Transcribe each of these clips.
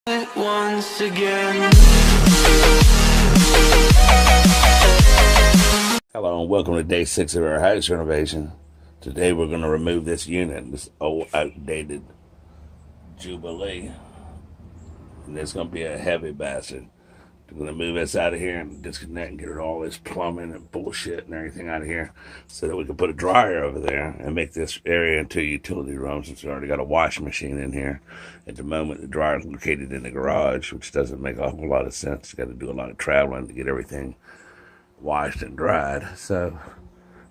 Once again. Hello and welcome to day 6 of our house renovation. Today we're going to remove this unit, this old outdated Jubilee. And it's going to be a heavy bastard. We're going to move this out of here and disconnect and get all this plumbing and bullshit and everything out of here so that we can put a dryer over there and make this area into a utility room, since we already got a washing machine in here. At the moment, the dryer is located in the garage, which doesn't make a whole lot of sense. You got to do a lot of traveling to get everything washed and dried. So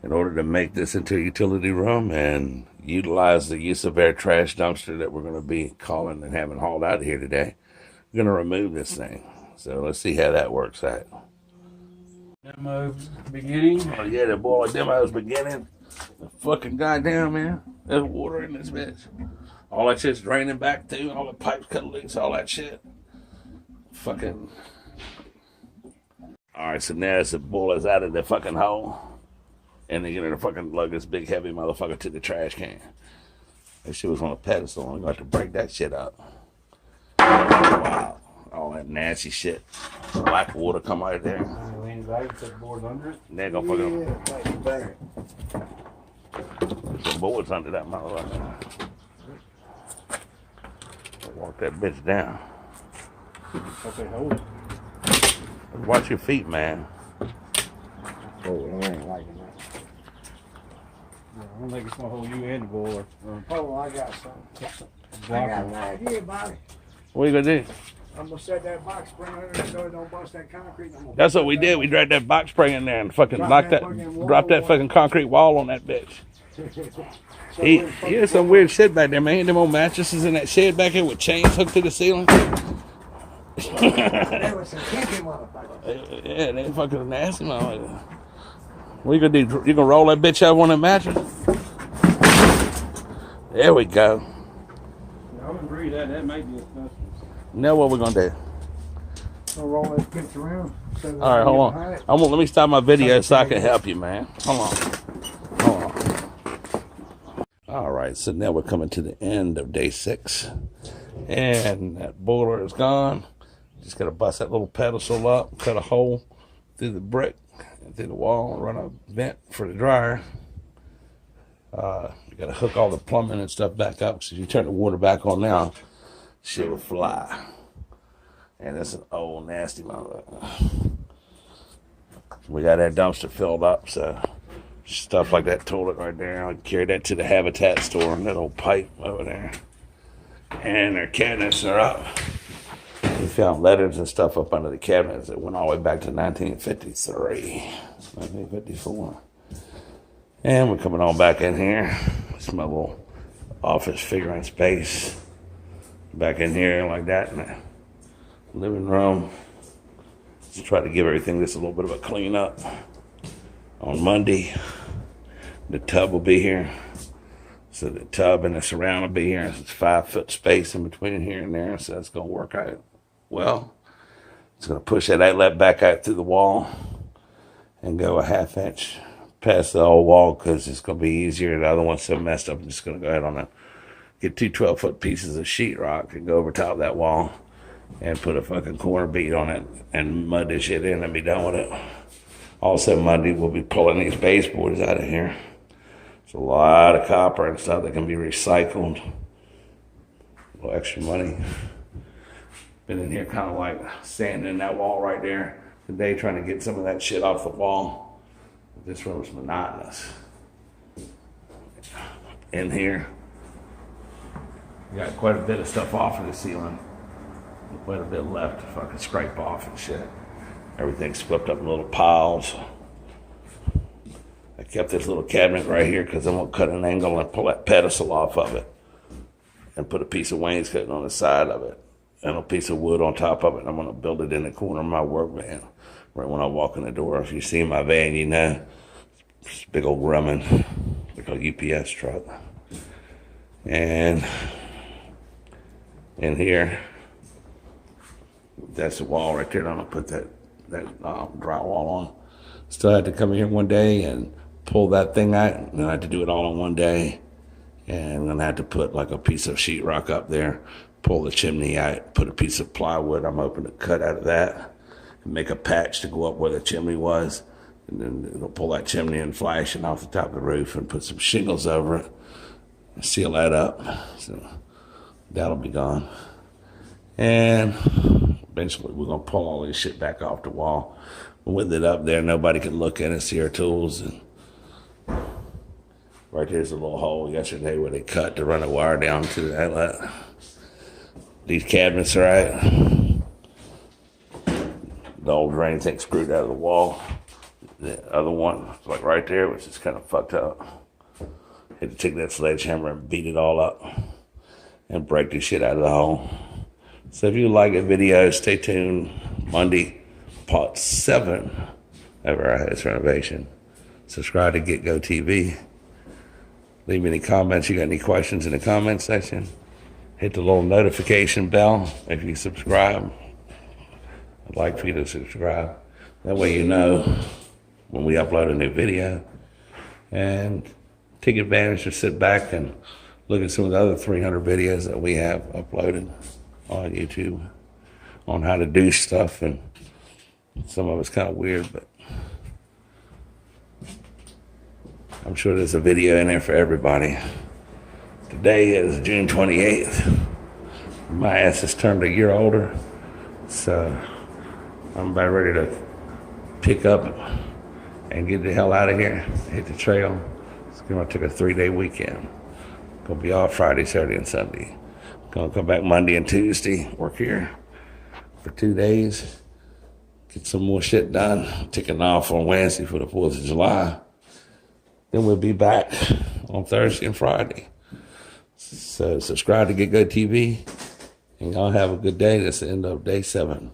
in order to make this into a utility room and utilize the use of our trash dumpster that we're going to be calling and having hauled out of here today, we're going to remove this thing. So let's see how that works out. Demo beginning. Oh yeah, the boiler demo's beginning. The fucking goddamn, man. There's water in this bitch. All that shit's draining back through, all the pipes cut loose, all that shit. Fucking. Alright, so now the boiler's out of the fucking hole. And they're gonna fucking lug this big heavy motherfucker to the trash can. That shit was on a pedestal. I'm gonna have to break that shit up. Wow. All that nasty shit. Black water come out of there. Lean back, put boards under it. They're gonna fucking put some boards under that motherfucker. Walk that bitch down. Okay, hold it. Watch your feet, man. Oh, I ain't liking that. Yeah, I don't think it's gonna hold you and the boiler. Oh, I got something. I Block got it. an idea, Bobby. What you gonna do? I'm gonna set that box spring under there so it don't bust that concrete. I'm gonna That's what we did. We dragged that box spring in there and fucking knocked that, dropped that fucking concrete wall on that bitch. So He had some weird shit back there, man. Them old mattresses in that shed back here with chains hooked to the ceiling. there was some kinky motherfuckers. Yeah, they fucking nasty, motherfucker. What you gonna do? You gonna roll that bitch out on that mattress? There we go. I wouldn't agree that. That might be expensive. Now what we're gonna do? So roll that bitch around. So that All right, hold behind on. it. Let me stop my video so I can help you, man. Hold on. All right, so now we're coming to the end of day 6, and that boiler is gone. Just gotta bust that little pedestal up, cut a hole through the brick and through the wall, and run a vent for the dryer. You gotta hook all the plumbing and stuff back up, because if you turn the water back on now, shit will fly. And that's an old nasty motherfucker. We got that dumpster filled up, so stuff like that toilet right there, I carry that to the Habitat store, that old pipe over there. And their cabinets are up. We found letters and stuff up under the cabinets that went all the way back to 1953, 1954. And we're coming on back in here. It's my little office figuring space. Back in here like that in the living room. Just try to give everything just a little bit of a clean up. On Monday, the tub will be here. So the tub and the surround will be here. It's 5-foot space in between here and there, so that's gonna work out well. It's gonna push that outlet back out through the wall and go a 1/2 inch past the old wall, because it's gonna be easier. The other one's so messed up. I'm just gonna go ahead on get 2 12-foot pieces of sheetrock and go over top of that wall and put a fucking corner bead on it and mud this shit in and be done with it. Also Monday we'll be pulling these baseboards out of here. It's a lot of copper and stuff that can be recycled. A little extra money. Been in here kind of like sanding that wall right there today, trying to get some of that shit off the wall. This room's monotonous. In here, we got quite a bit of stuff off of the ceiling. Quite a bit left to fucking scrape off and shit. Everything's split up in little piles. I kept this little cabinet right here because I'm gonna cut an angle and pull that pedestal off of it and put a piece of wainscoting on the side of it and a piece of wood on top of it. I'm gonna build it in the corner of my work van right when I walk in the door. If you see my van, you know it's a big old Grumman, like a UPS truck. And in here, that's the wall right there. I'm gonna put that drywall on. Still had to come in here one day and pull that thing out, and then I had to do it all in one day. And I'm gonna have to put like a piece of sheetrock up there, pull the chimney out, put a piece of plywood I'm hoping to cut out of that, and make a patch to go up where the chimney was. And then it'll pull that chimney and flashing off the top of the roof and put some shingles over it and seal that up. So that'll be gone. And eventually we're going to pull all this shit back off the wall. With it up there, nobody can look at it, see our tools. And right there's a little hole yesterday where they cut to run a wire down to the outlet. These cabinets are out. The old drain tank screwed out of the wall. The other one, like right there, which is kind of fucked up. Had to take that sledgehammer and beat it all up and break the shit out of the hole. So if you like a video, stay tuned. Monday, part 7 of our house renovation. Subscribe to Get Go TV. Leave any comments. You got any questions in the comment section? Hit the little notification bell if you subscribe. I'd like for you to subscribe. That way you know when we upload a new video. And take advantage to sit back and look at some of the other 300 videos that we have uploaded on YouTube on how to do stuff. And some of it's kind of weird, but I'm sure there's a video in there for everybody. Today is June 28th. My ass has turned a year older, so I'm about ready to pick up and get the hell out of here, hit the trail. It's gonna take a 3-day weekend. Gonna be off Friday, Saturday, and Sunday. Gonna come back Monday and Tuesday, work here for 2 days, get some more shit done, taking off on Wednesday for the 4th of July. Then we'll be back on Thursday and Friday. So subscribe to Get Go TV, and y'all have a good day. That's the end of day 7.